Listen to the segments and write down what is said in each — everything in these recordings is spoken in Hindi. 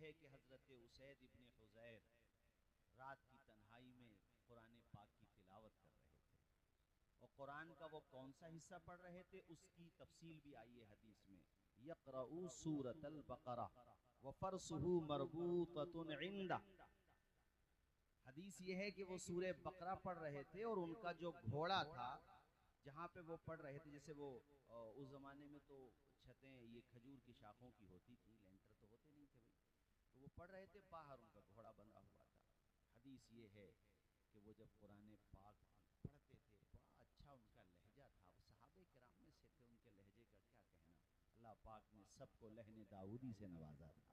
है कि हजरत उसैद इब्ने हुज़ैर रात की तन्हाई में कुरान पाक की तिलावत कर रहे थे और कुरान का वो कौन सा हिस्सा पढ़ रहे थे उसकी तफसील भी आई है हदीस में। यक़रऊ सूरतल बक़रा व फ़रसुहु मरबूततुन इंदा। हदीस ये है कि वो सूरह बकरा पढ़ रहे थे और उनका जो घोड़ा था जहाँ पे वो पढ़ रहे थे, जैसे वो उस जमाने में तो छतें ये खजूर की शाखों की होती थी, लेंटर तो होते नहीं थे भाई, तो वो पढ़ रहे थे, बाहर उनका घोड़ा बंधा हुआ था। हदीस ये है कि वो जब कुरान पाक पढ़ते थे बड़ा अच्छा उनका लहजा था, वो सहाबे किराम में से थे, उनके लहजे का क्या कहना। अल्लाह पाक ने सबको लहने दाऊदी से नवाजा था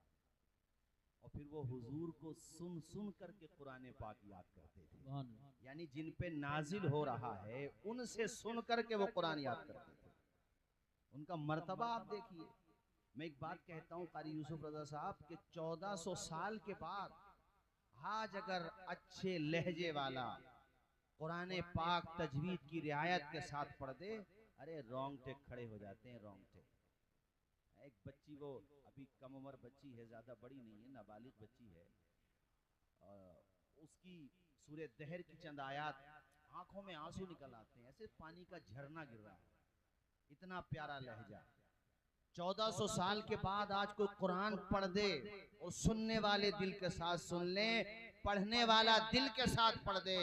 और फिर वो हुजूर को सुन सुन करके कुरान पाक याद करते थे, यानी जिन पे नाजिल हो रहा है उनसे सुन करके वो कुरान याद करते थे। उनका मर्तबा आप देखिए। मैं एक बात कहता हूँ कारी यूसुफ रजा साहब के 1400 साल के बाद आज अगर अच्छे लहजे वाला कुरान पाक तजवीद की रियायत के साथ पढ़ दे, अरे रोंगटे खड़े हो जाते हैं, रोंगटे। एक बच्ची, वो अभी कम उम्र बच्ची है, ज्यादा बड़ी नहीं है, नाबालिग बच्ची है, उसकी सूरह दहर की चंद आयात, आंखों में आंसू निकल आते हैं, ऐसे पानी का झरना गिर रहा है, इतना प्यारा लहजा। 1400 साल के बाद आज कोई कुरान पढ़ दे और सुनने वाले दिल के साथ सुन ले, पढ़ने वाला दिल के साथ पढ़ दे,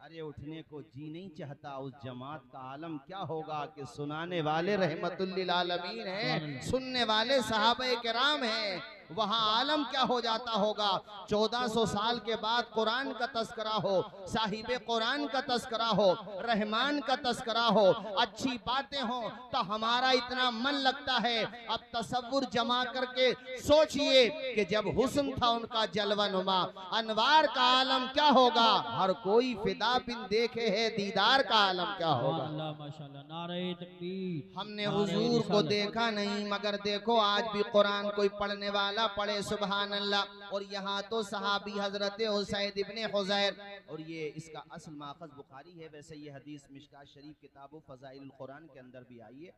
अरे उठने को जी नहीं चाहता। उस जमात का आलम क्या होगा कि सुनाने वाले रहमतुल लिल आलमीन हैं, सुनने वाले सहाबे किराम हैं, वहां आलम क्या हो जाता होगा। 1400 साल के बाद कुरान का तस्करा हो, साहिबे कुरान का तस्करा हो, रहमान का तस्करा हो, अच्छी बातें हो, तो हमारा इतना मन लगता है। अब तसव्वुर जमा करके सोचिए कि जब हुस्न था उनका जलवानुमा, अनवार का आलम क्या होगा। हर कोई फिदा बिन देखे है, दीदार का आलम क्या होगा। माशाअल्लाह, नारे तकबीर। हमने हुजूर को देखा नहीं, मगर देखो आज भी कुरान कोई पढ़ने वाला पढ़े, सुभान अल्लाह। और यहाँ तो सहाबी हजरत उसैद इब्ने हुज़ैर, और ये इसका असल माखज़ बुखारी है, वैसे ये हदीस मिशकात शरीफ किताब फ़ज़ाइल कुरान के अंदर भी आई है।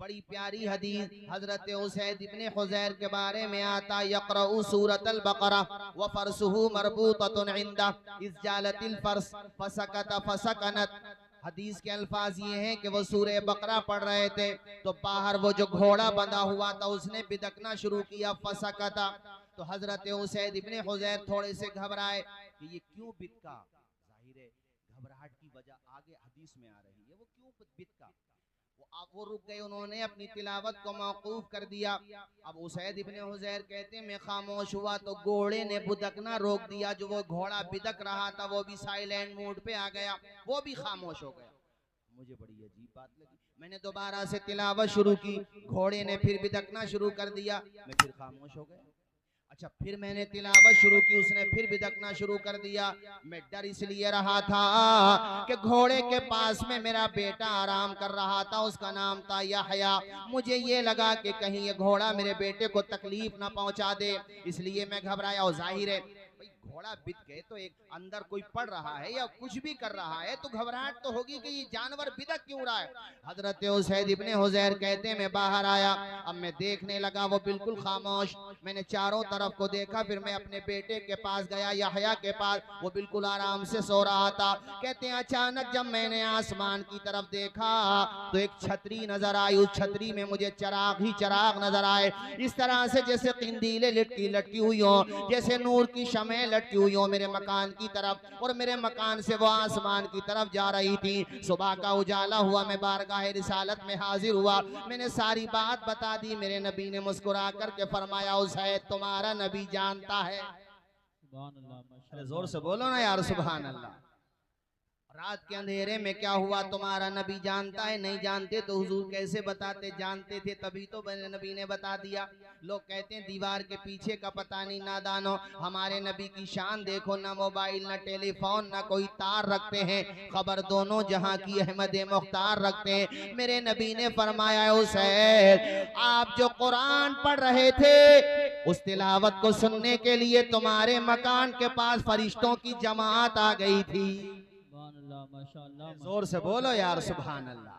बड़ी प्यारी हदीस हजरत उसैद इब्ने हुज़ैर के बारे में आता, यक़रऊ सूरतल बक़रा व फ़रसुहु मरबूततुन इंदा इज़ जालतिल फ़र्स फसकत फसकनत। हदीस के अल्फाज ये हैं कि वो सूरह बकरा पढ़ रहे थे तो बाहर वो जो घोड़ा बंधा हुआ था उसने बिदकना शुरू किया, फसकता। तो हजरत उसैद इब्ने हुज़ैर थोड़े से घबराए कि ये क्यों बिदका। जाहिर है घबराहट की वजह आगे हदीस में आ रही है, वो क्यों बिदका। वो रुक गए, उन्होंने अपनी तिलावत को मौकूफ कर दिया। अब उसैद इब्ने हुज़ैर कहते हैं मैं खामोश हुआ तो घोड़े ने बुदकना रोक दिया, जो वो घोड़ा बिदक रहा था वो भी साइलेंट मोड पे आ गया, वो भी खामोश हो गया। मुझे बड़ी अजीब बात लगी, मैंने दोबारा से तिलावत शुरू की, घोड़े ने फिर बिदकना शुरू कर दिया, मैं फिर खामोश हो गया। अच्छा, फिर मैंने तिलावत शुरू की, उसने फिर बिदकना शुरू कर दिया। मैं डर इसलिए रहा था कि घोड़े के पास में मेरा बेटा आराम कर रहा था, उसका नाम था यहया। मुझे ये लगा कि कहीं ये घोड़ा मेरे बेटे को तकलीफ ना पहुंचा दे, इसलिए मैं घबराया। और जाहिर है भाई घोड़ा बिद गए तो एक अंदर कोई पड़ रहा है या कुछ भी कर रहा है तो घबराहट तो होगी कि ये जानवर बिदक क्यों रहा है। हजरत उसैद इब्ने हुज़ैर कहते हैं मैं बाहर आया, अब मैं देखने लगा वो बिल्कुल खामोश। मैंने चारों तरफ को देखा, फिर मैं अपने बेटे के पास गया, यहया के पास, वो बिल्कुल आराम से सो रहा था। कहते हैं अचानक जब मैंने आसमान की तरफ देखा तो एक छतरी नजर आई, उस छतरी में मुझे चराग ही चराग नजर आए, इस तरह से जैसे किंदीले लटकी हुई हो, जैसे नूर की शमए लटकी हुई हो मेरे मकान की तरफ, और मेरे मकान से वो आसमान की तरफ जा रही थी। सुबह का उजाला हुआ, मैं बारगाह रिसालत में हाजिर हुआ, मैंने सारी बात बता दी। मेरे नबी ने मुस्कुरा करके फरमाया उसैद तुम्हारा नबी जानता है। अरे जोर से बोलो ना यार, सुभान अल्लाह। रात के अंधेरे में क्या हुआ तुम्हारा नबी जानता है। नहीं जानते तो हुजूर कैसे बताते, जानते थे तभी तो नबी ने बता दिया। लोग कहते हैं दीवार के पीछे का पता नहीं, नादानो। हमारे नबी की शान देखो, ना मोबाइल ना टेलीफोन ना कोई तार रखते हैं, खबर दोनों जहां की अहमद मुख्तार रखते हैं। मेरे नबी ने फरमाया उसैद आप जो कुरान पढ़ रहे थे उस तिलावत को सुनने के लिए तुम्हारे मकान के पास फरिश्तों की जमात आ गई थी। जोर से बोलो यार, सुभान अल्लाह।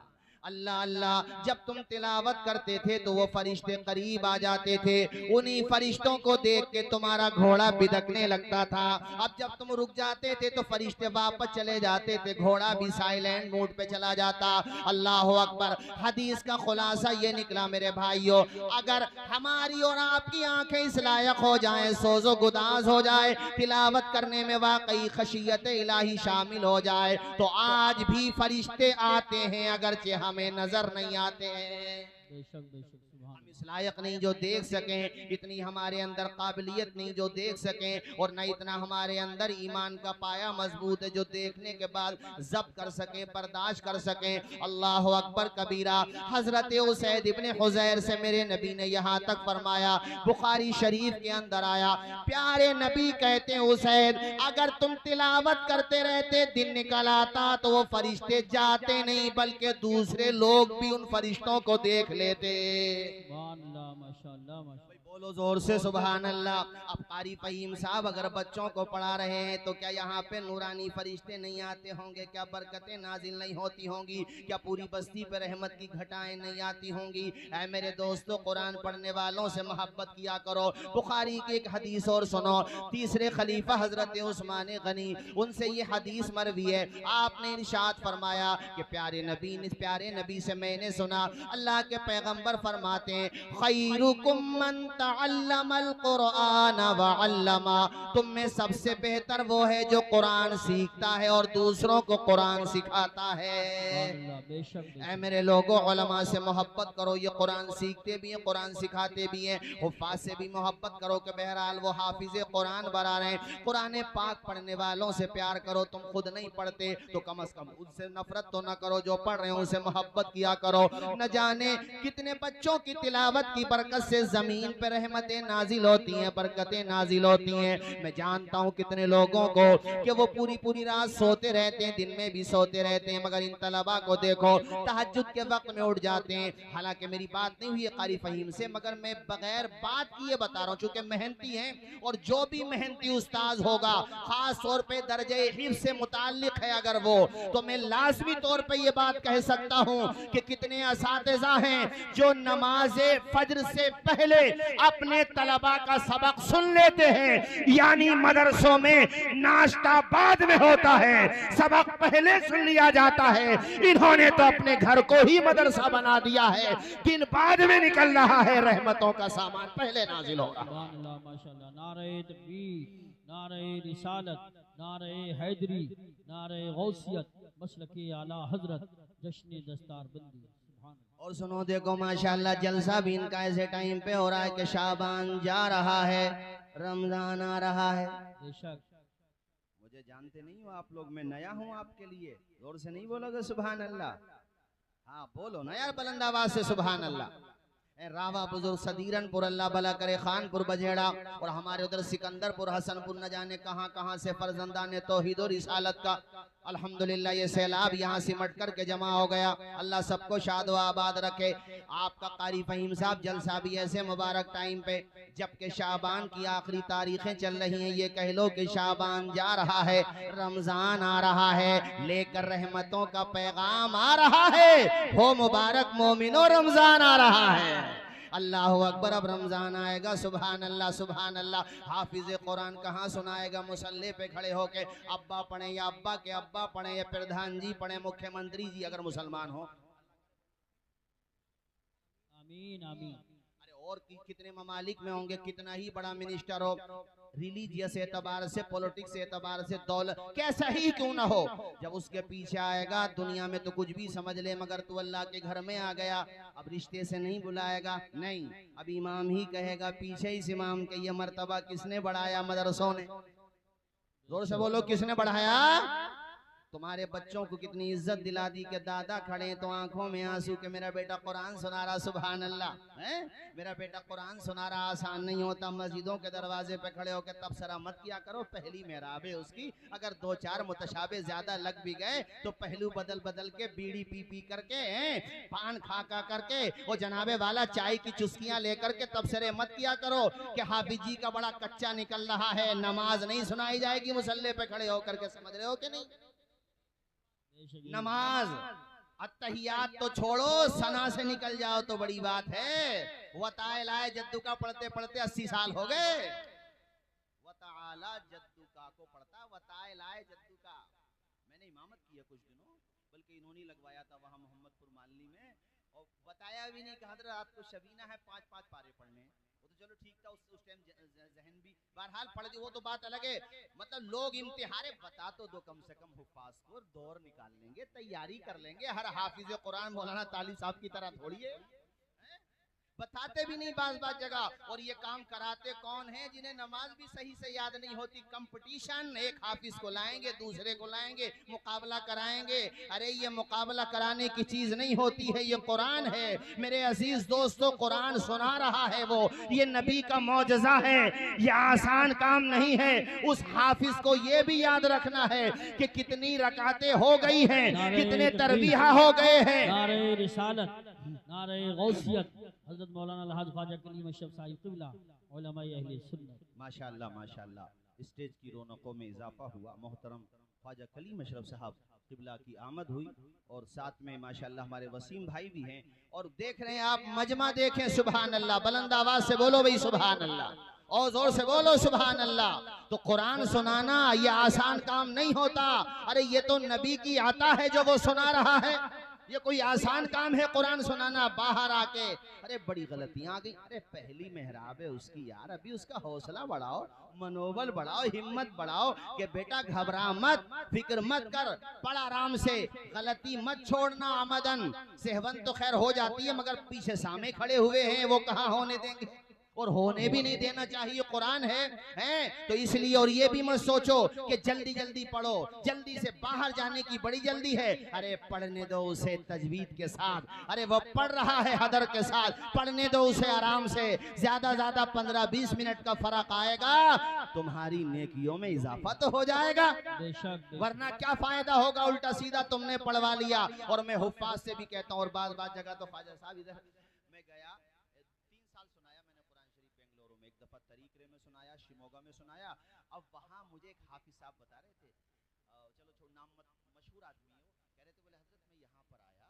अल्लाह अल्लाह, जब तुम तिलावत करते थे तो वो फरिश्ते करीब आ जाते थे, उन्हीं फरिश्तों को देख के तुम्हारा घोड़ा बिदकने लगता था। अब जब तुम रुक जाते थे तो फरिश्ते वापस चले जाते थे, घोड़ा भी साइलेंट मोड पे चला जाता। अल्लाह अकबर। हदीस का खुलासा ये निकला मेरे भाइयों, अगर हमारी और आपकी आंखें इस लायक हो जाएं, सोजो गुदाज हो जाए, तिलावत करने में वाकई खशियत इलाही शामिल हो जाए, तो आज भी फरिश्ते आते हैं, अगरचे हमें नजर नहीं आते हैं। बेशक बेशक हम इस लायक नहीं जो देख सकें, इतनी हमारे अंदर काबिलियत नहीं जो देख सकें, और न इतना हमारे अंदर ईमान का पाया मजबूत है जो देखने के बाद जब्त कर सकें, बर्दाश्त कर सकें। अल्लाह अकबर कबीरा। हजरत उसैद इब्ने हुज़ैर से मेरे नबी ने यहाँ तक फरमाया, बुखारी शरीफ के अंदर आया, प्यारे नबी कहते हैं उसैद, अगर तुम तिलावत करते रहते दिन निकल आता तो वो फरिश्ते जाते नहीं, बल्कि दूसरे लोग भी उन फरिश्तों को देख लेते। माशाल्लाह माशाल्लाह माशाल्लाह। बोलो जोर से सुभान अल्लाह। अब कारी फहीम साहब अगर बच्चों को पढ़ा रहे हैं तो क्या यहाँ पे नूरानी फरिश्ते नहीं आते होंगे? क्या बरकतें नाजिल नहीं होती होंगी? क्या पूरी बस्ती पे रहमत की घटाएं नहीं आती होंगी? ऐ मेरे दोस्तों, कुरान पढ़ने वालों से मोहब्बत किया करो। बुखारी की एक हदीस और सुनो, तीसरे खलीफा हजरत उस्मान गनी, उनसे ये हदीस मरवी है, आपने इरशाद फरमाया कि प्यारे नबी से मैंने सुना, अल्लाह के पैगंबर फरमाते हैं, खैरुकुम मन तअल्लमल कुरान व अल्लमा, तुम में सबसे बेहतर वो है जो कुरान सीखता है और दूसरों को कुरान सिखाता है। ऐ मेरे लोगों, उलमा से मोहब्बत करो, ये कुरान सीखते भी हैं, कुरान सिखाते भी हैं। हुफ्फाज से भी मोहब्बत करो कि बहरहाल वो हाफिज़े कुरान बना रहे हैं। कुरान पाक पढ़ने वालों से प्यार करो, तुम खुद नहीं पढ़ते तो कम से कम उनसे नफरत तो ना करो, जो पढ़ रहे हैं उनसे मोहब्बत किया करो। न जाने कितने बच्चों की तिलावत की बरकत से जमीन पे रहमतें नाजिल होती हैं, बरकतें नाजिल होती हैं। मैं जानता हूँ कितने लोगों को कि वो पूरी रात सोते रहते हैं, दिन में भी सोते रहते हैं, मगर इन तलबा को देखो तहज्जुद के वक्त में उठ जाते हैं। हालांकि मेरी बात नहीं हुई है कारी फहीम से, मगर मैं बगैर बात किए बता रहा हूँ, चूंकि मेहनती हैं, और जो भी मेहनती उस्ताद होगा खास तौर पे दर्जे हिफ्ज़ से मुताल्लिक है अगर वो, तो मैं लाजमी तौर पे ये बात कह सकता हूँ कि कितने असातिज़ा हैं जो नमाज़े फज्र से पहले अपने तलबा का सबक सुन लेते हैं, यानी मदरसों में नाश्ता बाद में होता है, सबक पहले सुन लिया जाता है। इन्होंने तो अपने घर को ही मदरसा बना दिया है, दिन बाद में निकल रहा है, रहमतों का सामान पहले नाजिल होगा। माशाल्लाह। नारे तकबीर, नारे रिसालत, नारे हैदरी, नारे गौसियत, मसलके आला हजरत, जश्न दस्तारबंदी। और सुनो देखो माशाल्लाह, जलसा भी इनका ऐसे टाइम पे हो रहा है कि शाबान जा रहा है, रमजान आ रहा है। बेशक। मुझे जानते नहीं हो आप लोग, मैं नया हूँ आपके लिए, जोर से नहीं बोलोगे सुभान अल्लाह? हाँ बोलो ना यार, बुलंद आवाज से सुभान अल्लाह। रावा बुजुर्ग सदीरनपुर, अल्लाह भला करे, खानपुर बजेड़ा, और हमारे उधर सिकंदरपुर, हसनपुर, न जाने कहाँ से फर्जंदाने तौहीद और रिसालत का अल्हम्दुलिल्लाह ये सैलाब यहाँ सिमट कर के जमा हो गया। अल्लाह सबको शाद व आबाद रखे। आपका कारी फहीम साहब जलसा भी ऐसे मुबारक टाइम पे, जबकि शाबान की आखिरी तारीखें चल रही हैं, ये कह लो कि शाबान जा रहा है, रमजान आ रहा है, लेकर रहमतों का पैगाम आ रहा है। हो मुबारक मोमिनो, रमजान आ रहा है। अल्लाह अकबर। अब रमजान आएगा, सुभान अल्लाह सुभान अल्लाह। हाफिज कुरान कहाँ सुनाएगा? मुसल्ले पे खड़े होके अब्बा पढ़े या अब्बा के अब्बा पढ़े या प्रधान जी पढ़े, मुख्यमंत्री जी अगर मुसलमान हो। आमीन आमीन। अरे और कितने ममालिक में होंगे, कितना ही बड़ा मिनिस्टर हो, रिलीजियस एतबार से, पॉलिटिक्स एतबार से, दौलत कैसा ही क्यों ना हो, जब उसके पीछे आएगा दुनिया में तो कुछ भी समझ ले, मगर तू अल्लाह के घर में आ गया, अब रिश्ते से नहीं बुलाएगा, नहीं, अब इमाम ही कहेगा। पीछे इस इमाम के ये मर्तबा किसने बढ़ाया? मदरसों ने। जोर से बोलो, किसने बढ़ाया? तुम्हारे बच्चों को कितनी इज्जत दिला दी कि दादा खड़े तो आंखों में आंसू के मेरा बेटा कुरान सुना रहा, सुभान अल्लाह है, मेरा बेटा कुरान सुना रहा। आसान नहीं होता, मस्जिदों के दरवाजे पे खड़े होकर तबसरा मत किया करो, पहली मेहराब है उसकी, अगर दो चार मुतशाबे ज्यादा लग भी गए तो पहलू बदल बदल के, बीड़ी पी करके, पान खा करके, वो जनाबे वाला चाय की चुस्कियां लेकर के तबसरे मत किया करो कि हाफिज जी का बड़ा कच्चा निकल रहा है, नमाज नहीं सुनाई जाएगी मुसल्ले पे खड़े होकर के, समझ रहे हो कि नहीं? नमाज अत्तहियात तो छोड़ो, सना से निकल जाओ तो बड़ी बात है। वताए लाए जद्दू का पढ़ते पढ़ते 80 साल हो गए। वताला जद्दू का को पढ़ता, वताए लाए जद्दू का। मैंने इमामत की है कुछ दिनों, बल्कि इन्होंने लगवाया था वहां मोहम्मदपुर मालनी में, और बताया भी नहीं कि हजरत रात को शबीना है 5-5 पारे पढ़ने। वो तो चलो ठीक था, उस टाइम जहन भी बहरहाल पढ़ दी, वो तो बात अलग है। मतलब लोग इम्तिहारे बता तो दो, कम से कम हुफ्फाज को दौर निकाल लेंगे, तैयारी कर लेंगे। हर हाफिज कुरान मौलाना ताली साहब की तरह थोड़ी है, बताते भी नहीं बाज जगह। और ये काम कराते कौन है? जिन्हें नमाज भी सही से याद नहीं होती। कंपटीशन, एक हाफिज को लाएंगे, दूसरे को लाएंगे, मुकाबला कराएंगे। अरे ये मुकाबला कराने की चीज नहीं होती है, ये कुरान है मेरे अजीज दोस्तों। कुरान सुना रहा है वो, ये नबी का मौजज़ा है, ये आसान काम नहीं है। उस हाफिज को ये भी याद रखना है कि कितनी रकातें हो गई हैं, कितने तरवीहा हो गए हैं। नारे रिसालत, नारे गौसियत, हजरत मौलाना अलहाज ख्वाजा कलीम अशरफ साहिब क़िबला, उलमाए अहले सुन्नत। माशाअल्लाह माशाअल्लाह, स्टेज की रौनकों में इजाफा हुआ। मोहतरम ख्वाजा कलीम अशरफ साहब क़िबला की आमद हुई, और साथ में माशाअल्लाह हमारे वसीम भाई भी हैं। और देख रहे हैं आप, मजमा देखें, सुभान अल्लाह। बुलंद आवाज से बोलो भाई सुभान अल्लाह, और जोर से बोलो सुभान अल्लाह। तो कुरान सुनाना ये आसान काम नहीं होता। अरे ये तो नबी की आता है जो वो सुना रहा है, ये कोई आसान काम है कुरान सुनाना? बाहर आके अरे बड़ी गलतियां आ गई। अरे पहली मेहराब है उसकी यार, अभी उसका हौसला बढ़ाओ, मनोबल बढ़ाओ, हिम्मत बढ़ाओ कि बेटा घबरा मत, फिक्र मत कर, पढ़ आराम से, गलती मत छोड़ना। आमदन सेहवन तो खैर हो जाती है, मगर पीछे सामे खड़े हुए हैं, वो कहाँ होने देंगे, और होने भी नहीं देना चाहिए। कुरान है तो इसलिए। और ये भी मत सोचो कि जल्दी जल्दी पढ़ो, जल्दी से बाहर जाने की बड़ी जल्दी है। अरे पढ़ने दो उसे तजवीद के साथ। अरे वो पढ़ रहा है हदर के साथ, पढ़ने दो उसे आराम से। ज्यादा ज्यादा 15-20 मिनट का फर्क आएगा, तुम्हारी नेकियों में इजाफा तो हो जाएगा, वरना क्या फायदा होगा? उल्टा सीधा तुमने पढ़वा लिया। और मैं हुफ्फाज से भी कहता हूँ, और बात जगह तो ख्वाजा साहब इधर मैं गया, 3 साल सुनाया मैंने कुरान शरीफ बेंगलुरु में, एक दफा तरीके में सुनाया, शिमोगा में सुनाया। अब वहां मुझे एक हाफिज साहब बता रहे थे, चलो छोड़ नाम मत, मशहूर आदमी है वो, कह रहे थे बोले हजरत मैं यहाँ पर आया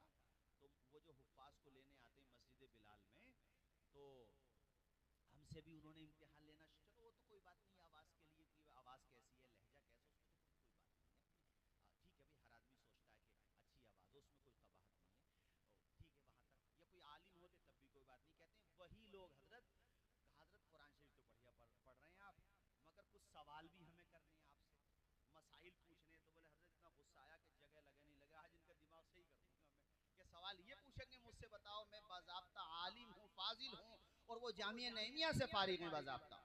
तो वो जो हुफ्फाज को लेने आते हैं मस्जिद बिलाल में, तो हमसे भी उन्होंने इम्तिहान लेना। चलो वो तो कोई बात नहीं, आवाज के लिए कि आवाज कैसी है, लहजा कैसा, उसकी तो कोई बात नहीं है। ठीक है भाई, हर आदमी सोचता है कि अच्छी आवाज हो, उसमें कोई कबाहत नहीं है, ठीक है वहां तक। या कोई आलिम होते तब भी कोई बात नहीं। कहते हैं वही लोग हजरत कुरान शरीफ तो बढ़िया पढ़ रहे हैं आप, मगर कुछ सवाल भी हमें करने हैं आपसे, मसाइल पूछने हैं। तो बोले हजरत इतना गुस्सा आया कि जगह लगे नहीं लगा, आज इनका दिमाग सही कर दूंगा मैं, कि सवाल ये पूछेंगे मुझसे, बताओ मैं बाज़ाब्ता आलिम हूँ, फाजिल हूँ, और वो जामिया नईमिया से फारिग हैं बाज़ाब्ता।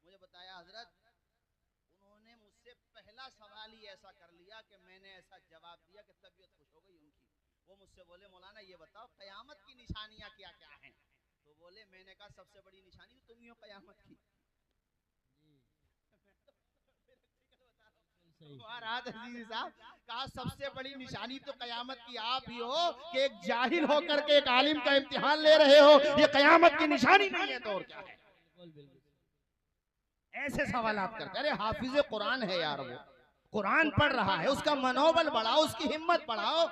मुझे बताया हजरत, उन्होंने मुझसे पहला सवाल ही ऐसा कर लिया कि मैंने ऐसा जवाब दिया कि तबीयत खुश हो गई उनकी। वो मुझसे बोले मौलाना ये बताओ क़यामत की निशानियां क्या क्या हैं? तो बोले, मैंने कहा सबसे बड़ी निशानी तो तुम ही हो क़यामत की। कहा सबसे बड़ी निशानी तो क़यामत की आप ही हो, कि एक जाहिल होकर के एक आलिम का इम्तिहान ले रहे हो, ये क़यामत की निशानी नहीं है तो और क्या है? ऐसे सवाल आप करते। अरे हाफिज कुरान है यार, वो कुरान पढ़ रहा है, उसका मनोबल बढ़ाओ, उसकी हिम्मत बढ़ाओ,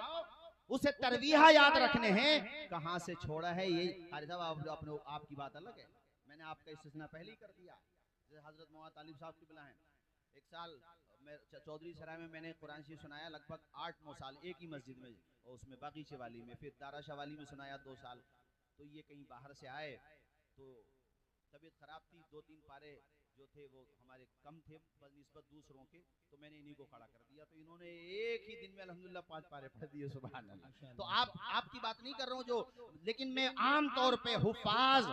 उसे तरवीहा याद रखने हैं। कहाँ से छोड़ा है ये साहब, आपकी बात अलग है, मैंने आपका इस्तिस्ना पहले ही कर दिया। हजरत मौलाना तालिब साहब की बिला है, एक साल मैं चौधरी सराय में मैंने कुरान शरीफ सुनाया, लगभग 8-9 साल एक ही मस्जिद में, और उसमें बागीचे वाली में, फिर दाराशाह वाली में सुनाया 2 साल। तो ये कहीं बाहर से आए तो तबीयत खराब थी, 2-3 पारे जो थे वो हमारे कम थे बनिस्बत दूसरों के, तो मैंने इन्हीं को खड़ा कर दिया। तो इन्होंने एक ही दिन में अल्हम्दुलिल्लाह 5 पारे पढ़ दिए, सुभान अल्लाह। तो आपकी बात नहीं कर रहा हूँ जो, लेकिन मैं आम तौर पे हुफ्फाज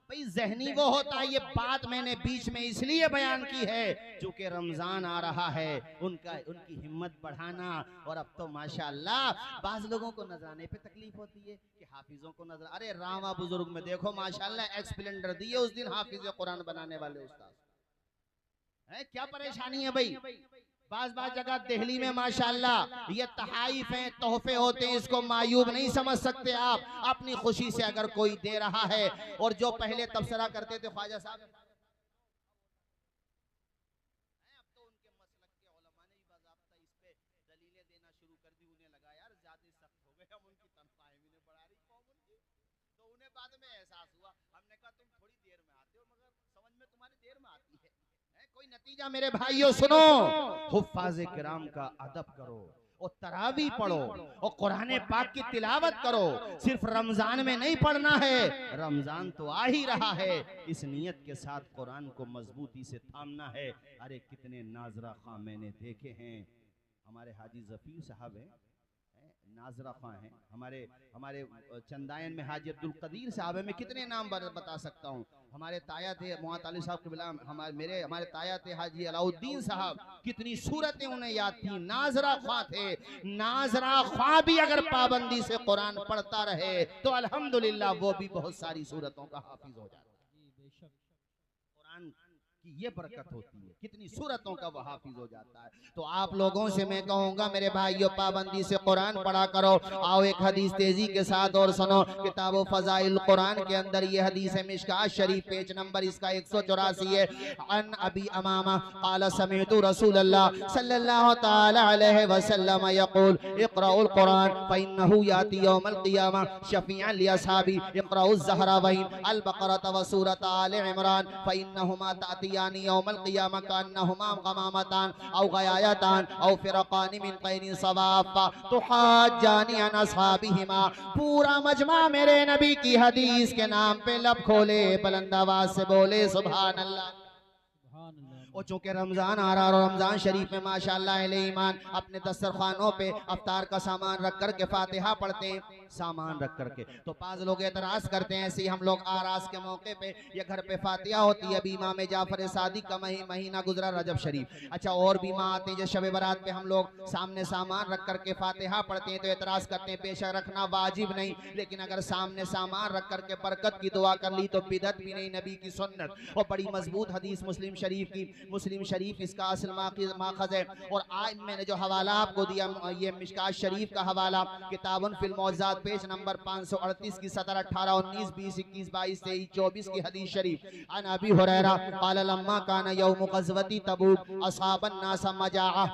भाई जहनी वो होता है। ये बात मैंने बीच में इसलिए बयान की है चूंकि रमजान आ रहा है, उनकी हिम्मत बढ़ाना। और अब तो माशाअल्लाह बाज लोगों को नजराने पे तकलीफ होती है कि हाफिजों को नजर, अरे रामा बुजुर्ग में देखो माशाअल्लाह एक्सप्लेंडर दिए उस दिन हाफिज कुरान बनाने वाले उस्ताद है। क्या परेशानी है भाई? बाज जगह दिल्ली में माशाअल्लाह ये तहाइफ हैं, तोहफे होते हैं, इसको मायूब नहीं समझ सकते आप। अपनी खुशी से अगर कोई दे रहा है, और जो पहले तबसरा करते थे ख्वाजा साहब, अब तो उनके मसलक के उलमा ने भी बाज़ाब्ता इस पे दलीलें देना शुरू कर दी। उन्हें लगा यार ज्यादा सख्त हो गए, हम बाद में एहसास हुआ। हमने कहा तुम थोड़ी देर में आते हो मगर समझ में तुम्हारी देर में आती है। कोई नतीजा मेरे भाइयों सुनो, हुफ्फाज़े किराम का अदब करो और तरावी पढ़ो और कुरान पाक की तिलावत करो। सिर्फ रमजान में नहीं पढ़ना है, रमजान तो आ ही रहा है, इस नियत के साथ कुरान को मजबूती से थामना है। अरे कितने नाजरा खां मैंने देखे हैं, हमारे हाजी जफीर साहब हैं, नाजरा खां हैं, हमारे चंदायन में हाजी अब्दुल कदीर साहब है। मैं कितने नाम बता सकता हूँ। हमारे ताया थे मोहम्मद अली साहब किबला, हमारे ताया थे हाजी अलाउद्दीन साहब, कितनी सूरतें उन्हें याद थी। नाजरा खां थे, नाजरा खां भी अगर पाबंदी से कुरान पढ़ता रहे तो अल्हम्दुलिल्लाह वो भी बहुत सारी सूरतों का हाफिज हो जाता है। कुरान की ये बरकत होती है, कितनी सूरतों का वो हाफिज हो जाता है। तो आप लोगों से मैं कहूंगा मेरे भाइयों, पाबंदी से कुरान पढ़ा करो। आओ एक हदीस तेजी के साथ और सुनो। किताब फज़ाइल कुरान के अंदर ये हदीस है, मिशकात शरीफ पेज नंबर इसका 184 है। अन अबी अमामा क़ाल समिअतु रसूलल्लाह सल्लल्लाहु तआला अलैहि वसल्लम यक़ूल इक़राउल कुरान फ़इन्नहु याती यौमल क़ियामा शफ़ीअन लिअस्हाबी इक़राउज़ ज़हरावैन अल बक़रा व सूरत आल इमरान फ़इन्नहुमा तातियानी यौमल क़ियामा कान्नहुमा गमामतान औ गयायतान औ फ़िरक़ान मिन क़ैन सवाफ़ा तुहाज्जानी अन अस्हाबिहिमा। पूरा मजमा मेरे नबी की हदीस के नाम पे लब खोले, बुलंद आवाज से बोले सुभान अल्लाह। और चूंकि रमजान आ रहा है और रमजान शरीफ में माशाअल्लाह अहले ईमान अपने दस्तरखानों पे अफ्तार का सामान रख कर के फातिहा पढ़ते हैं, सामान रख करके। तो पांच लोग एतराज करते हैं, ऐसे ही हम लोग आरास के मौके पे या घर पे फातिहा होती है। अभी इमाम जाफर सादिक का महीना गुजरा रजब शरीफ। अच्छा, और भी माँ आते हैं जो शब बारात पे हम लोग सामने सामान रख करके फातिहा पढ़ते हैं, तो एतराज करते हैं बेशक रखना वाजिब नहीं, लेकिन अगर सामने सामान रख करके बरकत की दुआ कर ली तो बिदअत भी नहीं, नबी की सुन्नत। और बड़ी मजबूत हदीस मुस्लिम शरीफ की, मुस्लिम शरीफ इसका असल माखज़ है। और आज मैंने जो हवाला आपको दिया ये मिशकात शरीफ का हवाला, किताबुन फिल मौज़ात पेज नंबर 538 की 17, 18, 19, 20, 21, 22, 23, 24 की हदीस शरीफ। अन अबी हुरैरा क़ाल लम्मा कान यौम ग़ज़वती तबूक असाबन नास मजाअ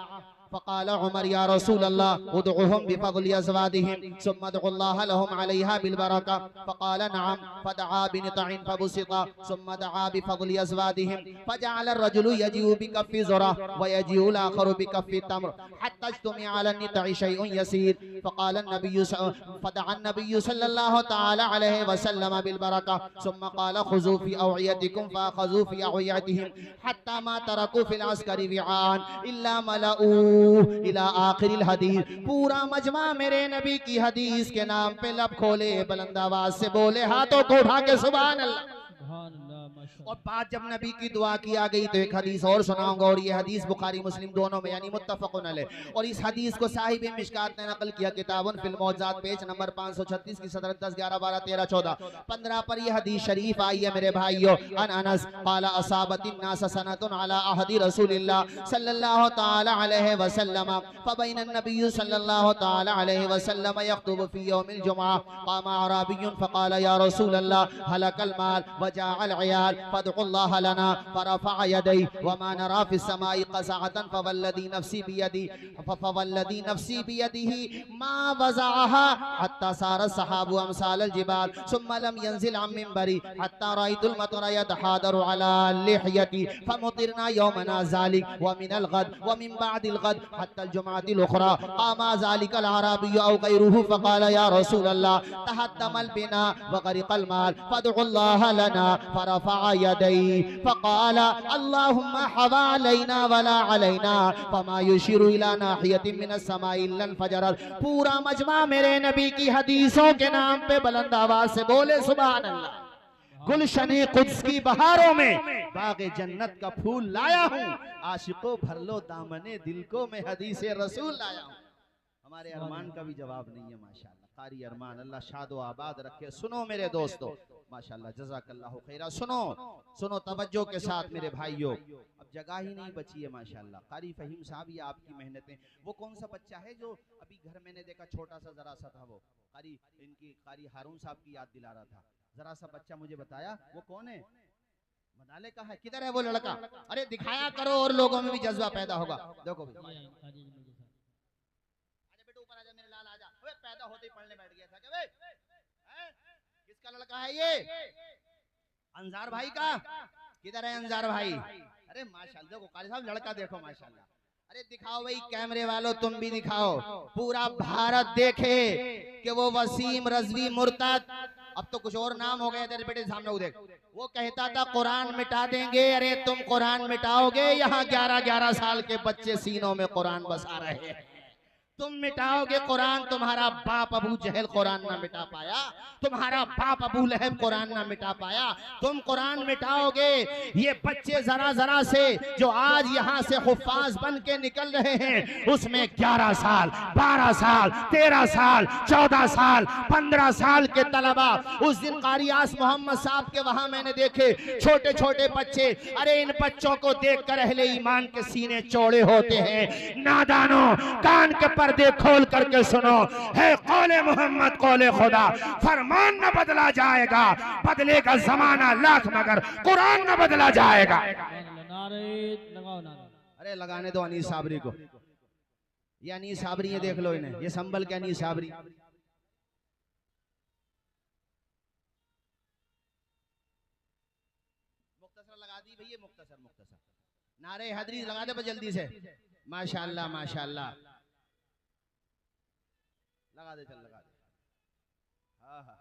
फ़क़ाल उमर या रसूल अल्लाह उदउहुम बिफ़ज़लि अज़वादिहिम सुम्मा उदउल्लाह लहुम अलैहा बिलबरका फ़क़ाल नअम फ़दआ बिनितइन फ़बुसिता सुम्मा दआ बिफ़ज़लि अज़वादिहिम फ़जअल अर्रजुलु यजीउ बिकफ़्फ़ि ज़ुरा व यजीउ आख़रु बिकफ़्फ़ि तम्र हत्ता इज्तमिअ अला नितइ शैउन यसीर फ़क़ाल अन्नबिय्यु फ़दअ अन्नबिय्यु सल्लल्लाहु तआला अलैहि वसल्लम बिलबरका सुम्मा क़ाल ख़ुज़ू फ़ी अवइयतिकुम फ़अख़ज़ू फ़ी अवइयतिहिम हत्ता मा तरकू फ़िल अस्करि विआन इल्ला मलऊ इला आखिरिल हदीस। पूरा मजमा मेरे नबी की हदीस के नाम पे लब खोले, बुलंद आवाज से बोले, हाथों को उठा के सुभान अल्लाह। और बात जब नबी की दुआ की आ गई तो एक हदीस और सुनाऊंगा, और ये हदीस बुखारी मुस्लिम दोनों में यानी मुत्तफ़क़ुन अलैह। और इस हदीस को साहिब मिशकात ने नकल किया, किताबुन फिल मौज़ात पेज नंबर 536 की 17, 10, 11, 12, 13, 14, 15 पर यह हदीस शरीफ आई है मेरे भाइयों। अन अनस क़ाल असाबतिन नास सनतुन अला अहदी रसूलिल्लाह सल्लल्लाहु तआला अलैहि वसल्लम फ़बैन नबी सल्लल्लाहु तआला अलैहि वसल्लम यख़्तुबु फ़ी यौमिल जुमअह क़ाम अराबियुन फ़क़ाल या रसूलल्लाह हलकल माल व जाअल अयाल फ़दउल्लाह लना फ़रफ़अ यदैहि व मा नरा फ़िस समाई क़ज़अतन फ़वल्लज़ी नफ़्सी बियदिही मा वज़अहा हत्ता सार सहाबु अमसालल जिबाल सुम्मा लम यंज़िल अम मिंबरी हत्ता रअयतुल मतरा यतहादरु अला लिह्यती फ़मुतिरना यौमना ज़ालिक व मिनल गद व मिन बअदिल गद हत्ता अल जुमअतिल उख़रा क़ामा ज़ालिकल अराबिय्यु औ गैरुहु फ़क़ाल या रसूलल्लाह तहत्तमल बिना व ग़रिक़ल माल फ़दउल्लाह लना फ़रफ़अ यदैहि फ़क़ाल अल्लाहुम्मा हवा अलैना वला अलैना फ़मा युशिरु इला नाहियतिन मिनस समाई इल्ला फ़जरत। पूरा मजमा मेरे नबी की हदीसों के नाम पे बुलंद आवाज से बोले सुभान अल्लाह। गुलशने कुद्स की बहारों में बाग़े जन्नत का फूल लाया हूँ, आशिकों भर लो दामने दिल को मैं हदीसे रसूल लाया हूँ। हमारे अरमान का भी जवाब नहीं है माशाअल्लाह। कारी अरमान अल्लाह शादो आबाद रखे। सुनो मेरे दोस्तों, माशाअल्लाह जज़ाकल्लाहु खैरा। सुनो तवज्जो के साथ मेरे भाइयों, अब जगह ही नहीं बची है माशाअल्लाह। कारी फहीम साहब, ये आपकी मेहनतें। वो कौन सा बच्चा है जो अभी घर मैंने देखा छोटा सा जरा सा था, वो कारी हारून साहब की याद दिला रहा था। जरा सा बच्चा मुझे बताया वो कौन है, मनाले का है, किधर है वो लड़का? अरे दिखाया करो और लोगों में भी जज्बा पैदा होगा। देखो पैदा होते ही पढ़ने बैठ गया था क्या? किसका लड़का है ये? अंजार भाई का। किधर है अंजार भाई? अरे माशाल्लाह, देखो कारी साहब लड़का देखो माशाल्लाह। अरे दिखाओ भाई कैमरे वालों, तुम भी दिखाओ, पूरा भारत देखे कि वो वसीम रजवी मुर्तद, अब तो कुछ और नाम हो गए तेरे बेटे सामने, वो देख, वो कहता था कुरान मिटा देंगे। अरे तुम कुरान मिटाओगे? यहाँ 11-11 साल के बच्चे सीनों में कुरान बसा रहे हैं। तुम मिटाओगे कुरान? तुम्हारा बाप अबू जहल कुरान ना मिटा पाया, तुम्हारा बाप अबू लहब कुरान ना मिटा पाया, तुम कुरान मिटाओगे? ये बच्चे जरा जरा से जो आज यहाँ से हुफ्फाज बन के निकल रहे हैं, उसमें 11 साल, 12 साल, 13 साल, 14 साल, 15 साल के तलबा। उस दिन कारी आस मोहम्मद साहब के वहां मैंने देखे छोटे छोटे बच्चे। अरे इन बच्चों को देखकर अहले ईमान के सीने चौड़े होते हैं। नादानो, कान के पर्दे खोल करके सुनो, है कौले मोहम्मद कौले खुदा। फरमान न बदला जाएगा, बदलेगा जमाना लाख, मगर कुरान न बदला जाएगा। अरे लगाने दो अनीस साबरी को। ये अनीस साबरी, ये देख लो इन्हें, ये संभल के अनीस साबरी। मुख्तसर लगा दी भैया, मुख्तसर मुख्तसर नारे हैदरी लगा दे जल्दी से। माशाल्लाह माशाल्लाह, लगा दे, चल लगा दे। हाँ हाँ,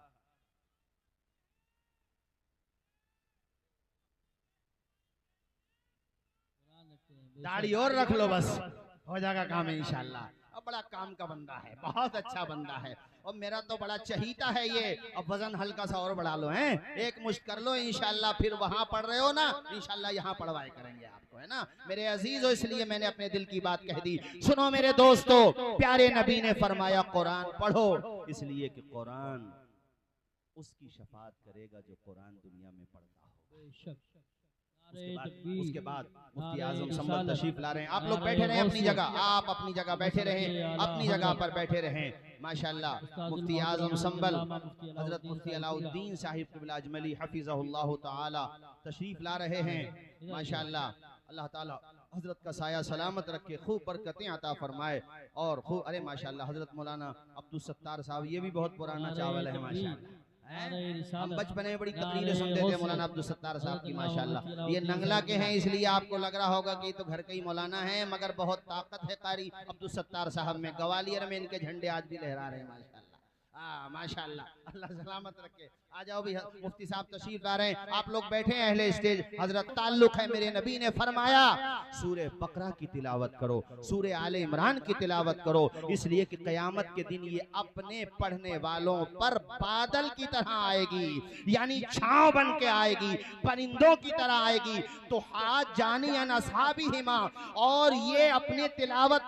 दाढ़ी और रख लो, बस हो जाएगा काम इंशाल्लाह। अब बड़ा काम का बंदा है, बहुत अच्छा बंदा है, और मेरा तो बड़ा चहीता है ये। अब वजन हल्का सा और बढ़ा लो, हैं, एक मुश्त कर लो इंशाल्लाह। फिर वहां पढ़ रहे हो ना, इंशाल्लाह यहाँ पढ़वाए करेंगे आपको, है ना मेरे अजीज हो। इसलिए मैंने अपने दिल की बात कह दी। सुनो मेरे दोस्तों, प्यारे नबी ने फरमाया कुरान पढ़ो, इसलिए कि कुरान उसकी शफात करेगा जो कुरान दुनिया में पढ़ता हो। उसके बाद मुफ्ती आजम संभल तशरीफ ला रहे हैं। आप लोग बैठे रहें अपनी जगह, आप अपनी जगह बैठे रहें, अपनी जगह पर बैठे रहें। माशाल्लाह मुफ्ती आजम संभल हजरत मुफ्ती अलाउद्दीन साहिब क़िबला अजमली हफिज़हुल्लाह ताला तशरीफ ला रहे हैं। माशाल्लाह, अल्लाह ताला हजरत का साया सलामत रखे, खूब बरकतें अता फरमाए, और खूब, अरे माशाल्लाह हजरत मौलाना अब्दुल सत्तार साहब, ये भी बहुत पुराना चावल है माशाल्लाह। हम बचपने में बड़ी तकरीरें सुनते थे मौलाना अब्दुल सत्तार साहब की माशाल्लाह। ये नंगला के हैं इसलिए आपको लग रहा होगा कि तो घर के ही मौलाना हैं, मगर बहुत ताकत है कारी अब्दुल सत्तार साहब में। ग्वालियर में इनके झंडे आज भी लहरा रहे हैं माशाल्लाह। माशाल्लाह, अल्लाह सलामत रखे। आ जाओ भी, मुफ्ती साहब तशरीफ ला रहे हैं, आप लोग बैठे हैं अहले स्टेज। हजरत ताल्लुक है, मेरे नबी ने फरमाया सूरह बकरा की तिलावत करो, सूरह आले इमरान की तिलावत करो, इसलिए कि क़यामत के दिन ये अपने पढ़ने वालों पर बादल की तरह आएगी, यानी छांव बन के आएगी, परिंदों की तरह आएगी। तो हाथ जानी अन अस्हाबिहिमा, और ये अपने तिलावत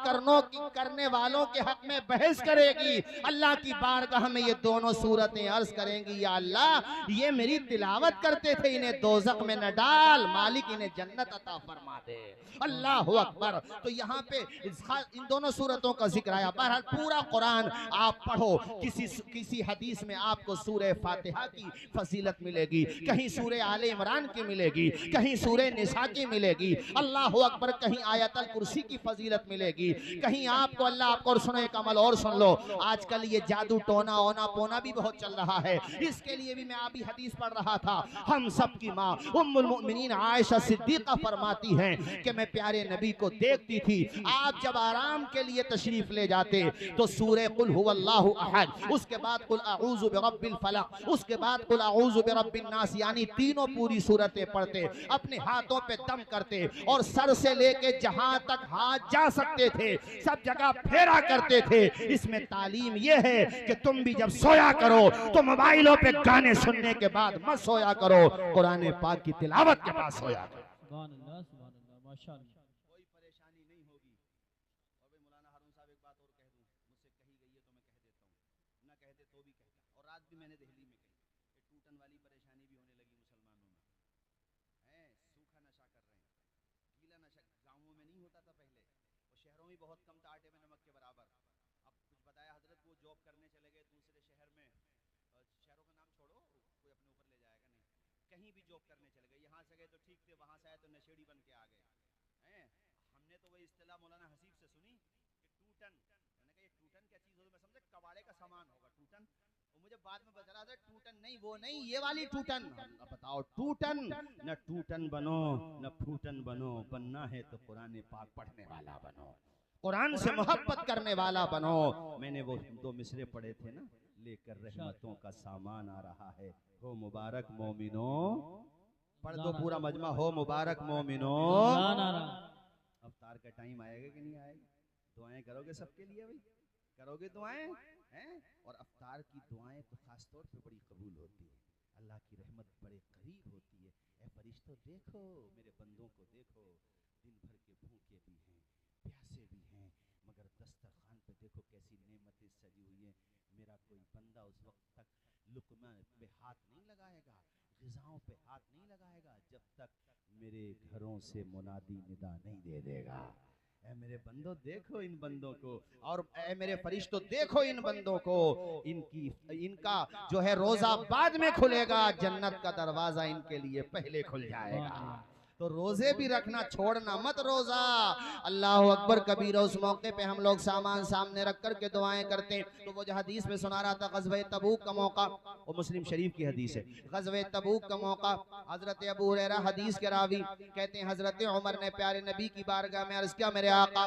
करने वालों के हक में बहस करेगी। अल्लाह की बारगाह में ये दोनों सूरतें अर्ज करेंगी, या अल्लाह ये मेरी तिलावत करते थे, इन्हें दोज़ख में न डाल, मालिक इन्हें जन्नत अता फरमा दे। अल्लाह अकबर। तो यहाँ पे इन दोनों सूरतों का जिक्र आया। बहरहाल पूरा कुरान आप पढ़ो, किसी हदीस में आपको सूरह फातिहा की फजीलत मिलेगी, कहीं सूरह आले इमरान की मिलेगी, कहीं सूरह निसा की मिलेगी, अल्लाह अकबर, कहीं आयतल कुर्सी की फजीलत मिलेगी, कहीं आपको अल्लाह आपको। और सुनो एक अमल और सुन लो, आजकल ये जादू टोना ओना पोना भी बहुत चल रहा है, इसके लिए भी मैं अभी हदीस पढ़ रहा था। हम सब की माँ उम्मुल मोमिनीन आयशा सिद्दीक़ा फरमाती हैं कि मैं प्यारे नबी को देखती थी, आप जब आराम के लिए तशरीफ ले जाते तो सूरह कुल हुवल्लाहु अहद, उसके बाद कुल अऊज़ु बिरब्बिल फलक, उसके बाद कुल अऊज़ु बिरब्बिन नास, यानी तीनों पूरी सूरतें पढ़ते, अपने हाथों पे दम करते, और सर से लेके जहां तक हाथ जा सकते थे सब जगह फेरा करते थे। इसमें तालीम यह है कि तुम भी जब सोया करो तो मोबाइलों पे गाने सुनने के बाद मत सोया करो, कुरान पाक की तिलावत के पास सोया करो। कोई परेशानी नहीं होगी। और भाई मौलाना हारून साहब एक बात और कह दूं, मुझसे कही गई है तो मैं कह देता हूँ, ना कहते तो भी कहता। और रात भी मैंने दिल्ली में कही, टूटन वाली परेशानी भी होने लगी मुसलमानों में, है सूखा नशा कर रहे हैं, गीला नशा गाँवों में नहीं होता था पहले, और शहरों में बहुत कम था, आटे में नमक के बराबर। अब कुछ बताया हजरत, वो जॉब करने चले गए दूसरे शहर में, शहरों का नाम छोड़ो, कोई अपने ऊपर ले जाएगा नहीं, कहीं भी जॉब करने चले गए, यहाँ से गए तो ठीक थे, वहाँ से आए तो नशेड़ी बन के आ गए। हमने तो वही इस्तिलाह मौलाना हसीब से सुनी कि टूटन, मैंने कहा ये टूटन क्या चीज़ होगी, मैं समझे कबाड़े का सामान होगा टूटन। वो मुझे बाद में बता रहा था टूटन नहीं, वो नहीं, ये वाली टूटन। बताओ टूटन, न टूटन बनो न फूटन बनो, बनना है तो कुरान पाक पढ़ने वाला बनो, कुरान से मोहब्बत करने वाला बनो। मैंने वो 2 मिसरे पढ़े थे ना, लेकर रहमतों का सामान आ रहा है, हो मुबारक मोमिनो। पढ़ दो पूरा मजमा, हो मुबारक मोमिनो। अफ्तार का टाइम आएगा कि नहीं आएगा? दुआएं करोगे सबके लिए भाई, करोगे दुआएं हैं? और अफ्तार की दुआएं तो खास तौर पे बड़ी कबूल होती है, अल्लाह की रहमत बड़े करीब होती है। ए फरिश्तों देखो, मेरे बंदों को देखो, दिन भर के भूखे भी हैं, प्यासे भी हैं, मगर दस्तरखान पे देखो कैसी नेमतें सजी हुई हैं। मेरा कोई बंदा उस वक्त तक लुक़मा पे हाथ नहीं लगाएगा, ग़िज़ाओं पे हाथ नहीं लगाएगा, जब तक मेरे घरों से मुनादी निदा नहीं दे देगा। ऐ मेरे बंदों देखो इन बंदों को, और ऐ मेरे फरिश्तों देखो इन बंदों को, इनका जो है रोजा बाद में खुलेगा, जन्नत का दरवाजा इनके लिए पहले खुल जाएगा। तो रोजे भी रखना, छोड़ना मत रोजा। अल्लाह अकबर कबीरा। उस मौके पे हम लोग सामान सामने रख कर के दुआएं करते हैं। तो वो जो हदीस में सुना रहा था, ग़ज़वे तबूक का मौका, वो मुस्लिम शरीफ की हदीस है। ग़ज़वे तबूक का मौका, हजरत अबू हुरैरा हदीस के रावी कहते हैं, हजरत उमर ने प्यारे नबी की बारगाह में अर्ज़ किया, मेरे आका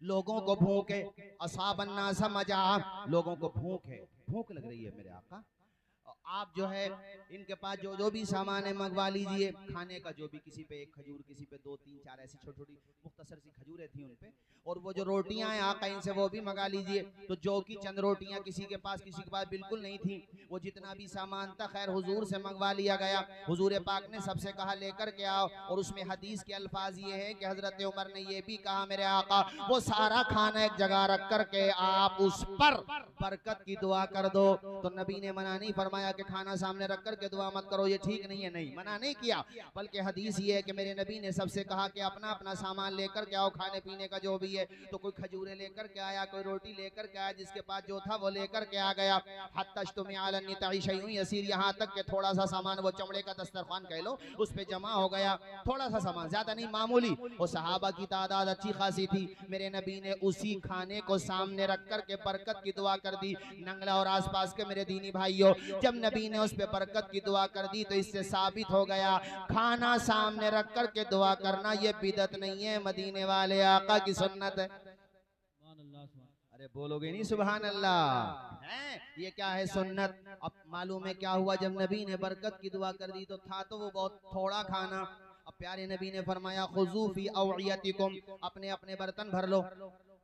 लोगों को भूख है, असाबन्ना समझा, लोगों को भूख है, भूख लग रही है मेरे आका, आप जो है इनके पास जो भी सामान है मंगवा लीजिए, खाने का जो भी, किसी पे 1 खजूर, किसी पे 2 3 4 ऐसी छोटी छोटी मुख्तसर सी खजूरें थी उन पे, और वो जो रोटियां हैं आका इनसे वो भी मंगा लीजिए। तो जो की चंद रोटियां किसी के पास बिल्कुल नहीं थी, वो जितना भी सामान था खैर हुजूर से मंगवा लिया गया। हुजूर पाक ने सबसे कहा लेकर के आओ, और उसमें हदीस के अल्फाज ये है कि हजरत उमर ने ये भी कहा, मेरे आका वो सारा खाना एक जगह रख कर के आप उस पर बरकत की दुआ कर दो। तो नबी ने मना नहीं फरमाया कि खाना सामने रख कर के दुआ मत करो, ये ठीक नहीं है, नहीं मना नहीं किया, बल्कि हदीस ये है कि मेरे नबी ने सबसे कहा कि अपना अपना सामान लेकर के आओ, खाने पीने का जो भी है। तो कोई खजूरें लेकर के आया, कोई रोटी लेकर के आया, जिसके पास जो था वो लेकर के आ गया। यहाँ तक के थोड़ा सा सामान, वो चमड़े का दस्तरखान कह लो, उस पे जमा हो गया, थोड़ा सा सामान, ज्यादा नहीं, मामूली। वो सहाबा की तादाद अच्छी खासी थी। मेरे नबी ने उसी खाने को सामने रख कर के बरकत की दुआ कर दी। नंगला और आसपास के मेरे दीनी भाइयों, जब नबी ने उस पे बरकत की दुआ कर दी तो इससे साबित हो गया खाना सामने रख कर के दुआ करना ये बिदत नहीं है, मदीने वाले आका की सुन्नत है। अरे बोलोगे नहीं सुभान अल्लाह है? ये क्या है सुन्नत। अब मालूम है क्या हुआ, जब नबी ने बरकत की दुआ कर दी तो था तो वो बहुत थोड़ा खाना। अब प्यारे नबी ने फरमाया खुज़ू फी अवइयतिकुम, अपने अपने बर्तन भर लो,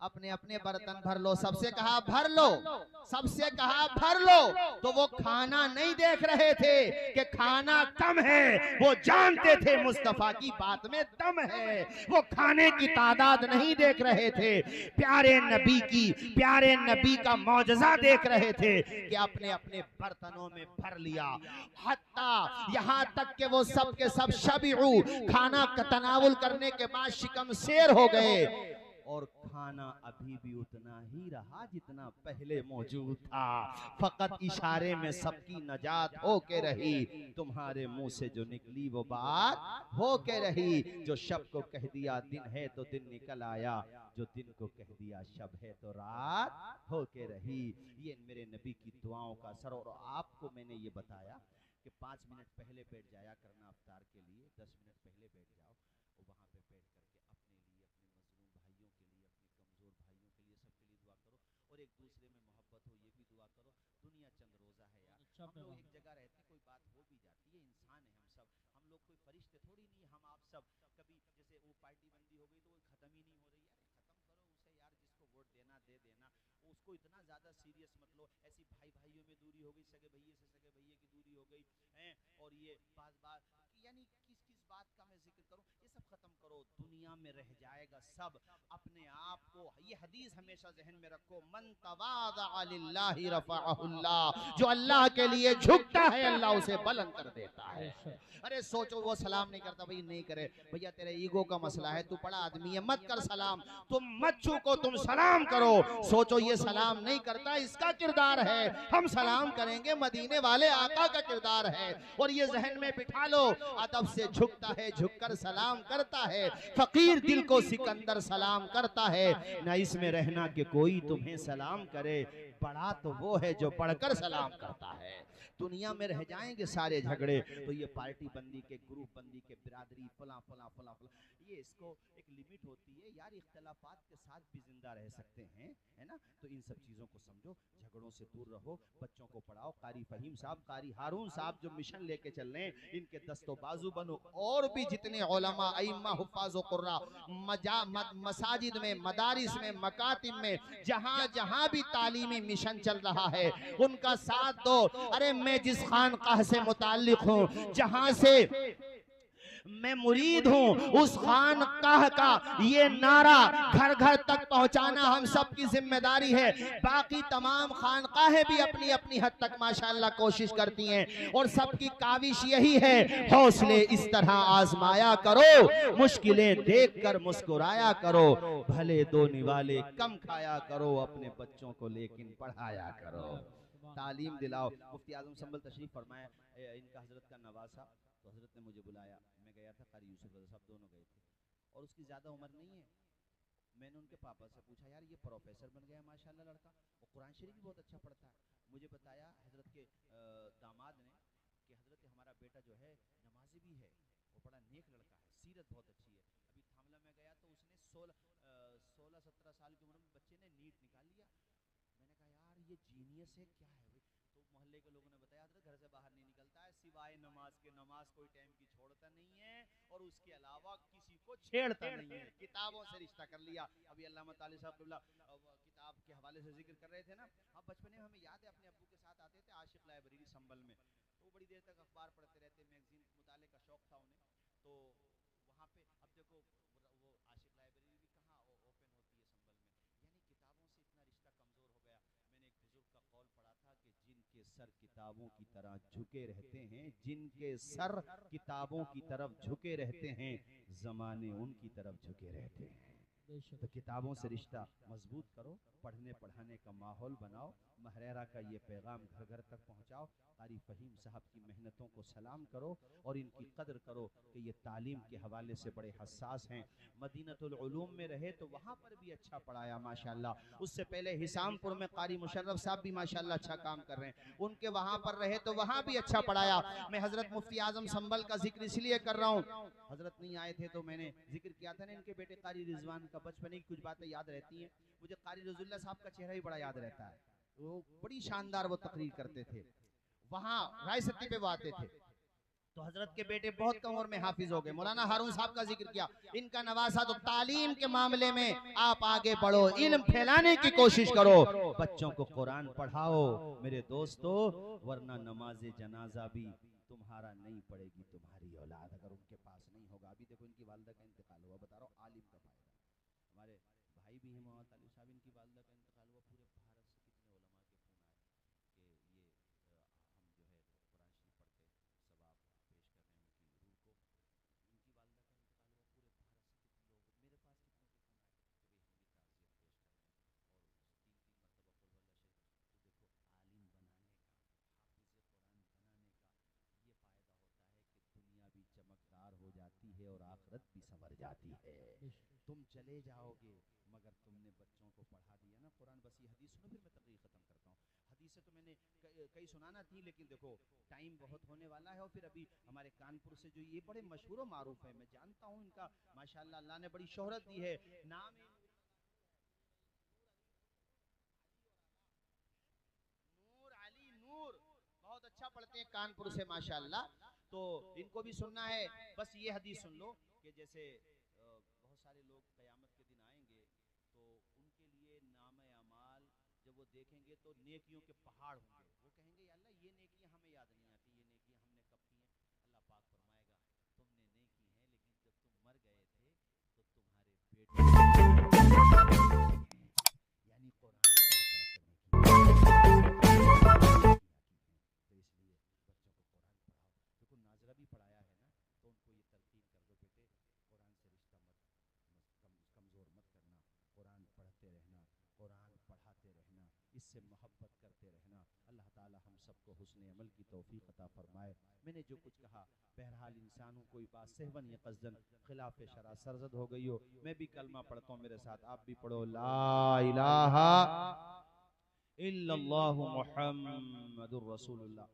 अपने अपने बर्तन भर लो। सबसे कहा भर लो, सबसे कहा भर लो। तो वो खाना नहीं देख रहे थे कि खाना कम है, वो जानते थे मुस्तफा की बात में दम है। वो खाने की तादाद नहीं देख रहे थे, प्यारे नबी का मौजज़ा देख रहे थे कि अपने अपने बर्तनों में भर लिया। हत्ता यहाँ तक कि वो सब के सब शबीउ, खाना तनावुल करने के बाद शिकम शेर हो गए, और खाना अभी भी उतना ही रहा जितना पहले मौजूद था। फकत इशारे में सबकी नजात हो के रही, तुम्हारे मुंह से जो निकली वो बात हो के रही। जो शब को कह दिया दिन है तो दिन निकल आया, जो दिन को कह दिया शब है तो रात हो के रही। ये मेरे नबी की दुआओं का असर। और आपको मैंने ये बताया कि 5 मिनट पहले बैठ जाया करना अफ्तार के लिए, 10 मिनट पहले बैठ जाओ, और वहाँ पे बैठ करके अपने लिए, अपने मजलूम भाइयों के लिए, अपने कमज़ोर भाइयों के लिए, सबके लिए दुआ करो, और एक दूसरे में मोहब्बत हो ये भी दुआ करो। दुनिया चंद रोज़ा है यार, हम लोग एक जगह रहते, कोई बात हो भी जाती है, इंसान है हम लोग कोई फरिश्ते थोड़ी नहीं। हम आप सब कभी जैसे वो पार्टी बंदी हो गई तो वो ख़त्म ही नहीं हो रही, यार ख़त्म करो उसे यार, जिसको वोट देना दे देना, उसको इतना ज़्यादा सीरियस मत लो। ऐसी भाइयों में दूरी हो गई, सगे भैये से सगे भैये की दूरी हो गई है, और ये बात यानी किस बात का मैं जिक्र करूं, ये सब खत्म करो, दुनिया में रह जाएगा सब। अपने आप को, ये हदीस हमेशा जहन में रखो, मन तवाज़अ लिल्लाहि रफ़अहुल्लाह, जो अल्लाह के लिए झुकता है अल्लाह उसे बुलंद कर देता है। अरे सोचो वो सलाम नहीं करता, भाई नहीं करे भैया, तेरे ईगो का मसला है, तू बड़ा आदमी है, मत कर सलाम, तुम मत चूको, तुम सलाम करो। सोचो ये सलाम नहीं करता, इसका किरदार है, हम सलाम करेंगे, मदीने वाले आका का किरदार है। और ये जहन में बिठा लो, अदब से झुकता है, झुककर सलाम करता है। फकीर फकीर दिल को सिकंदर सलाम करता है, न इसमें रहना कि कोई तुम्हें सलाम करे, बड़ा तो वो है जो बढ़कर सलाम करता है। दुनिया में रह जाएंगे सारे झगड़े, तो ये पार्टी बंदी के, ग्रुप बंदी के, बिरादरी फला फला फला फला, ये इसको एक लिमिट होती है यार, इख्तलाफात के साथ भी जिंदा रह सकते हैं, है ना। तो इन सब चीजों को समझो, झगड़ों से दूर रहो, बच्चों को पढ़ाओ। कारी फहीम साहब, कारी हारून साहब जो मिशन लेके चल रहे हैं, इनके दस्तो बाजू बनो। और भी जितने उलमा, अइम्मा, हुफ्फाज व कुर्रा, मसाजिद में, मदारिस में, मकातिब में, जहां जहां भी तालीमी मिशन चल रहा है, उनका साथ दो। अरे मैं जिस खानकाह से मुताल्लिक हूँ, जहां से मैं मुरीद हूँ, उस खानकाह का ये नारा घर घर तक पहुंचाना हम सब की जिम्मेदारी है। बाकी तमाम खानकाहें भी अपनी अपनी हद तक माशाअल्लाह कोशिश करती हैं, और सबकी काविश यही है, हौसले इस तरह आजमाया करो, मुश्किलें देखकर मुस्कुराया करो, भले दो निवाले कम खाया करो, अपने बच्चों को लेकिन पढ़ाया करो, तालीम दिलाओ। मुफ्ती आजम संभल तशरीफ फरमाए, इनका हजरत का नवासा, तो हजरत ने मुझे बुलाया, मैं गया था, कारी यूसुफ रज़ा साहब दोनों गए थे, और उसकी ज़्यादा उम्र नहीं है। मैंने उनके पापा से पूछा, यार ये प्रोफेसर बन गया माशाल्लाह लड़का, और कुरान शरीफ भी बहुत अच्छा पढ़ता है। मुझे बताया हजरत के दामाद ने कि हजरत हमारा बेटा जो है नमाजी भी है, वो बड़ा नेक लड़का है, सीरत बहुत अच्छी है। अभी थामला में गया तो उसने 16-17 साल की उम्र में बच्चे ने नीट निकाल लिया। मैंने कहा यार ये जीनियस है, क्या है भाई। तो मोहल्ले के लोगों ने बताया हजरत घर से बाहर नहीं निकलता है सिवाय नमाज के, नमाज कोई टाइम की छोड़ता नहीं है, और उसके अलावा किसी को छेड़ता नहीं है। किताबों से रिश्ता कर लिया। अभी अल्लामा ताली साहब किताब के हवाले से जिक्र कर रहे थे ना, अब बचपन में हमें याद है अपने अब्बू के साथ आते थे आशिक लाइब्रेरी संभल में, तो बड़ी देर तक अखबार पढ़ते रहते, मैगजीन मुताले का शौक था उन्हें। तो वहाँ पे अब देखो वो आशिक लाइब्रेरी भी कहाँ ओपन होती है संभल में, यानी किताबों से इतना रिश्ता कमजोर हो गया। मैंने एक बुजुर्ग का कौल पढ़ा था कि जिनके सर किताबों की तरह झुके रहते हैं, जिनके सर किताबों की तरफ झुके रहते हैं, जमाने उनकी तरफ झुके रहते हैं। तो किताबों से रिश्ता मजबूत करो, पढ़ने पढ़ाने का माहौल बनाओ, महरेरा का ये पैगाम घर घर तक पहुंचाओ। कारी फहीम साहब की मेहनतों को सलाम करो और इनकी कदर करो कि ये तालीम के हवाले से बड़े हसास हैं। मदीनतुल उलूम में रहे तो वहाँ पर भी अच्छा पढ़ाया माशाल्लाह। उससे पहले हिसामपुर में कारी मुशर्रफ साहब भी माशाल्लाह अच्छा काम कर रहे हैं, उनके वहाँ पर रहे तो वहाँ भी अच्छा पढ़ाया। मैं हजरत मुफ्ती आजम संभल का जिक्र इसलिए कर रहा हूँ, हजरत नहीं आए थे तो मैंने जिक्र किया था ना इनके बेटे कारी रिजवान का, बचपन की कुछ बातें याद रहती हैं मुझे। कारी रजुल्ला साहब का चेहरा ही बड़ा याद रहता है, वो बड़ी शानदार वो तकरीर करते थे, वहाँ राय सत्ती पे वो आते थे। तो हजरत के बेटे बहुत कम उम्र में हाफिज हो गए। मौलाना हारून साहब का जिक्र किया, इनका नवासा। तो तालीम के मामले में आप आगे बढ़ो, इल्म फैलाने की कोशिश करो, बच्चों को कुरान पढ़ाओ मेरे दोस्तों, वरना नमाज जनाजा भी तुम्हारा नहीं पड़ेगी, तुम्हारी औलाद अगर उनके पास नहीं होगा। अभी देखो इनकी वालिदा का इंतकाल हुआ, बता रहा हूँ आलिम का फायदा। हमारे भाई भी हैं मोहम्मद तालिब साहब, इनकी वालिदा का इंतकाल हुआ, पूरे भारत से कितने उलमा के फोन आए कि ये हम जो है कुरान शरीफ पढ़ के सवाब पेश कर रहे हैं उनकी रूह को। इनकी वालिदा का इंतकाल हुआ, पूरे भारत से कितने लोग, मेरे पास कितनों के फोन आए कि भाई हम भी ताज़ियत पेश कर रहे हैं। और 3-3 मरतबा कुल वल्लाह शरीफ। तो देखो आलिम बनाने का, हाफिज़ कुरान बनाने का ये फ़ायदा होता है कि दुनिया भी चमकदार हो जाती है और आखिरत भी संवर जाती है। तुम चले जाओगे मगर तुमने बच्चों को पढ़ा दिया ना कुरान। बस ये हदीस सुनो फिर मैं तकरीर ख़त्म करता हूँ। हदीसें तो मैंने कई सुनाना थी, लेकिन देखो टाइम बहुत होने वाला है। और फिर अभी हमारे कानपुर से जो ये बड़े मशहूर मारूफ है, मैं जानता हूँ इनका माशाल्लाह अल्लाह ने बड़ी शोहरत दी है, नाम है नूर अली नूर, बहुत अच्छा पढ़ते हैं कानपुर से माशाल्लाह। तो इनको भी सुनना है। बस ये हदीस सुन लो कि जैसे बहुत सारे लोग क़यामत के दिन आएंगे तो उनके लिए नाम अमाल जब वो देखेंगे तो नेकियों के पहाड़ होंगे। वो कहेंगे या अल्लाह ये नेकियां हमें याद नहीं आती, ये नेकियां हमने कब की हैं। अल्लाह पाक फरमाएगा तुमने नहीं की हैं, लेकिन जब तुम मर गए थे तो तुम्हारे बेटे यानी कुरान पढ़ पढ़ कर नेकी। तो इसलिए बच्चों को कुरान पढ़ाओ। देखो नाजरा भी पढ़ाया है ना, तो उनको ये तरकीब कर दो, बेटे कुरान से रिश्ता कमज़ोर मत करना, कुरान पढ़ते रहना, कुरान पढ़ाते रहना, इससे मोहब्बत करते रहना। अल्लाह ताला हम सबको हुस्न अमल की तौफीक अता फरमाए। मैंने जो कुछ कहा बहरहाल हाल इंसान हूँ, कोई बात सहवन या कसदन खिलाफ शरा सरजद हो गई हो, मैं भी कलमा पढ़ता हूँ मेरे साथ, आप भी पढ़ो, ला इलाहा इल्लल्लाहु मुहम्मदुर रसूलुल्लाह।